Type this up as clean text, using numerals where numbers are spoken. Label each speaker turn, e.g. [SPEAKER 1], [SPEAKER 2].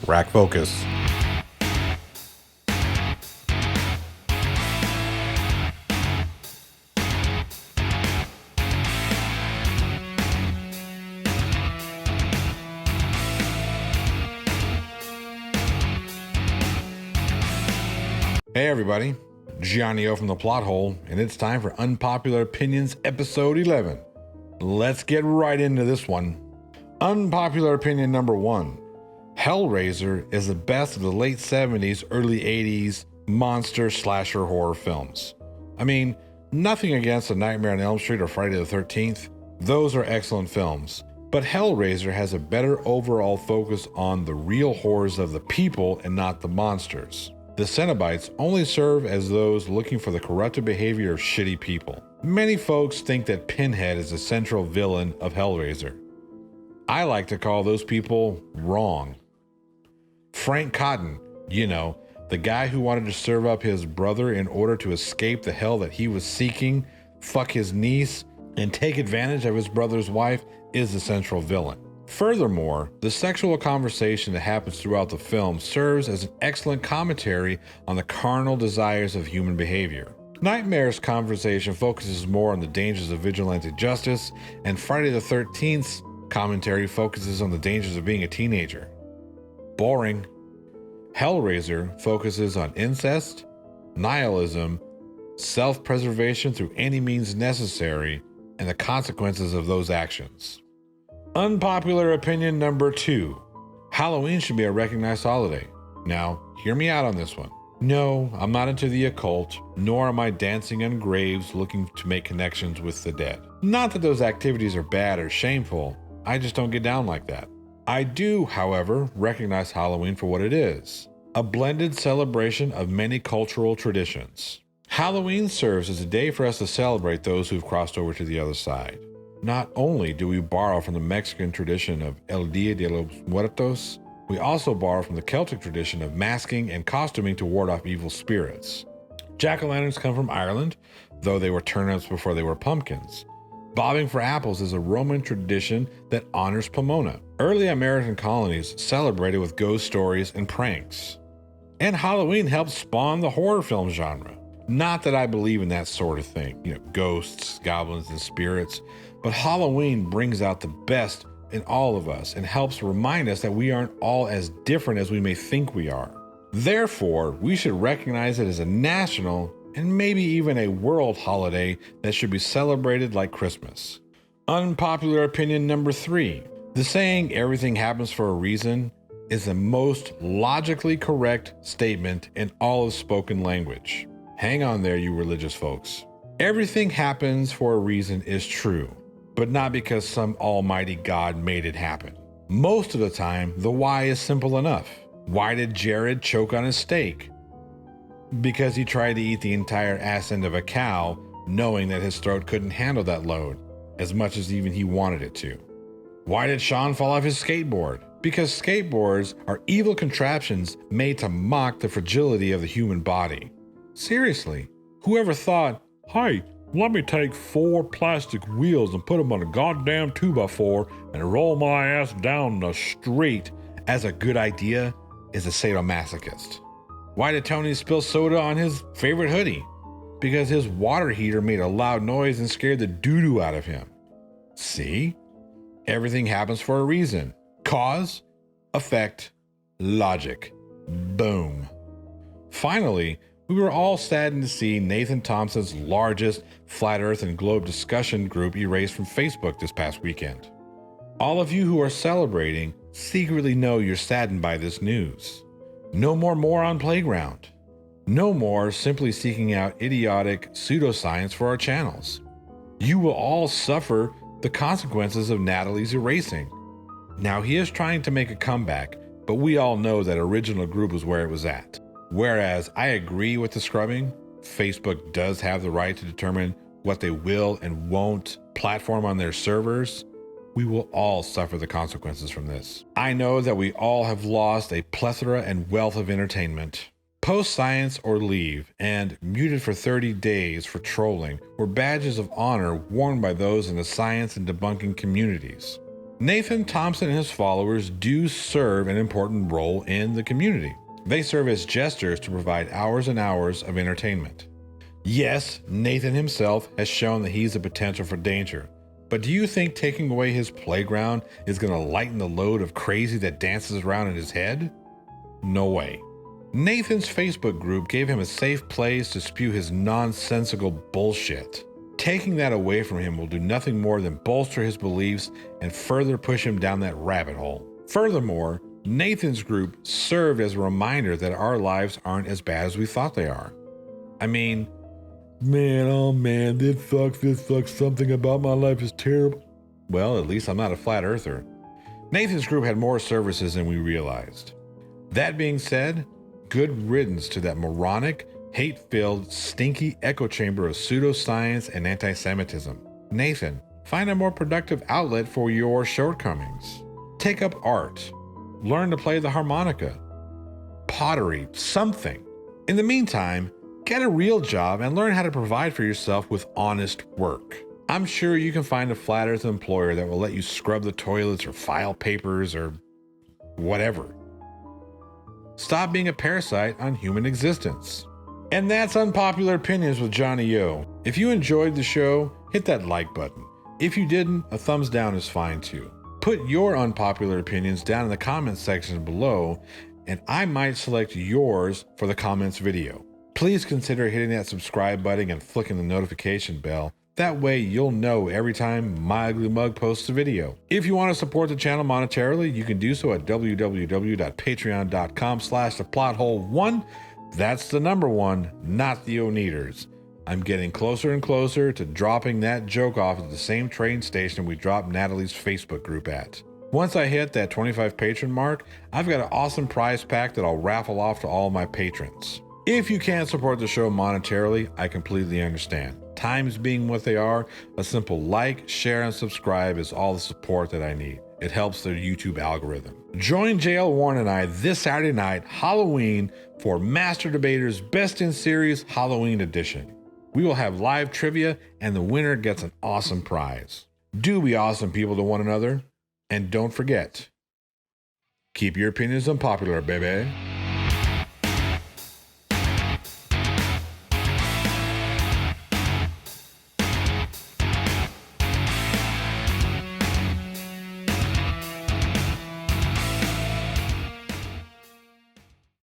[SPEAKER 1] Rack focus. Hey everybody, Gianni O from the Plot Hole, and it's time for Unpopular Opinions Episode 11. Let's get right into this one. Unpopular opinion number 1. Hellraiser is the best of the late 70s, early 80s monster slasher horror films. I mean, nothing against A Nightmare on Elm Street or Friday the 13th. Those are excellent films. But Hellraiser has a better overall focus on the real horrors of the people and not the monsters. The Cenobites only serve as those looking for the corrupted behavior of shitty people. Many folks think that Pinhead is the central villain of Hellraiser. I like to call those people wrong. Frank Cotton, the guy who wanted to serve up his brother in order to escape the hell that he was seeking, fuck his niece, and take advantage of his brother's wife, is the central villain. Furthermore, the sexual conversation that happens throughout the film serves as an excellent commentary on the carnal desires of human behavior. Nightmare's conversation focuses more on the dangers of vigilante justice, and Friday the 13th's commentary focuses on the dangers of being a teenager. Boring. Hellraiser focuses on incest, nihilism, self-preservation through any means necessary, and the consequences of those actions. Unpopular opinion number 2. Halloween should be a recognized holiday. Now, hear me out on this one. No, I'm not into the occult, nor am I dancing on graves looking to make connections with the dead. Not that those activities are bad or shameful, I just don't get down like that. I do, however, recognize Halloween for what it is. A blended celebration of many cultural traditions. Halloween serves as a day for us to celebrate those who've crossed over to the other side. Not only do we borrow from the Mexican tradition of El Día de los Muertos, we also borrow from the Celtic tradition of masking and costuming to ward off evil spirits. Jack-o'-lanterns come from Ireland, though they were turnips before they were pumpkins. Bobbing for apples is a Roman tradition that honors Pomona. Early American colonies celebrated with ghost stories and pranks. And Halloween helped spawn the horror film genre. Not that I believe in that sort of thing, ghosts, goblins, and spirits, but Halloween brings out the best in all of us and helps remind us that we aren't all as different as we may think we are. Therefore, we should recognize it as a national and maybe even a world holiday that should be celebrated like Christmas. Unpopular opinion number 3. The saying, everything happens for a reason, is the most logically correct statement in all of spoken language. Hang on there, you religious folks. Everything happens for a reason is true, but not because some almighty God made it happen. Most of the time, the why is simple enough. Why did Jared choke on his steak? Because he tried to eat the entire ass end of a cow, knowing that his throat couldn't handle that load, as much as even he wanted it to. Why did Sean fall off his skateboard? Because skateboards are evil contraptions made to mock the fragility of the human body. Seriously, whoever thought, hey, let me take 4 plastic wheels and put them on a goddamn 2x4 and roll my ass down the street as a good idea is a sadomasochist. Why did Tony spill soda on his favorite hoodie? Because his water heater made a loud noise and scared the doo-doo out of him. See? Everything happens for a reason. Cause, effect, logic. Boom. Finally, we were all saddened to see Nathan Thompson's largest flat earth and globe discussion group erased from Facebook this past weekend. All of you who are celebrating secretly know you're saddened by this news. No more moron playground. No more simply seeking out idiotic pseudoscience for our channels. You will all suffer the consequences of Natalie's erasing. Now he is trying to make a comeback, but we all know that original group was where it was at. Whereas I agree with the scrubbing, Facebook does have the right to determine what they will and won't platform on their servers. We will all suffer the consequences from this. I know that we all have lost a plethora and wealth of entertainment. Post science or leave and muted for 30 days for trolling were badges of honor worn by those in the science and debunking communities. Nathan Thompson and his followers do serve an important role in the community. They serve as jesters to provide hours and hours of entertainment. Yes, Nathan himself has shown that he's a potential for danger, but do you think taking away his playground is going to lighten the load of crazy that dances around in his head? No way. Nathan's Facebook group gave him a safe place to spew his nonsensical bullshit. Taking that away from him will do nothing more than bolster his beliefs and further push him down that rabbit hole. Furthermore, Nathan's group served as a reminder that our lives aren't as bad as we thought they are. I mean, man, oh man, this sucks, something about my life is terrible. Well, at least I'm not a flat earther. Nathan's group had more services than we realized. That being said, good riddance to that moronic, hate-filled, stinky echo chamber of pseudoscience and anti-Semitism. Nathan, find a more productive outlet for your shortcomings. Take up art. Learn to play the harmonica. Pottery, something. In the meantime, get a real job and learn how to provide for yourself with honest work. I'm sure you can find a flat earth employer that will let you scrub the toilets or file papers or whatever. Stop being a parasite on human existence. And that's Unpopular Opinions with Johnny O. If you enjoyed the show, hit that like button. If you didn't, a thumbs down is fine too. Put your unpopular opinions down in the comments section below, and I might select yours for the comments video. Please consider hitting that subscribe button and flicking the notification bell. That way you'll know every time My Ugly Mug posts a video. If you want to support the channel monetarily, you can do so at www.patreon.com/theplothole1. That's the number 1, not the Oneaters. I'm getting closer and closer to dropping that joke off at the same train station we dropped Natalie's Facebook group at. Once I hit that 25 patron mark, I've got an awesome prize pack that I'll raffle off to all my patrons. If you can't support the show monetarily, I completely understand. Times being what they are, a simple like, share, and subscribe is all the support that I need. It helps the YouTube algorithm. Join JL Warren and I this Saturday night, Halloween, for Master Debater's Best in Series Halloween Edition. We will have live trivia, and the winner gets an awesome prize. Do be awesome people to one another, and don't forget, keep your opinions unpopular, baby.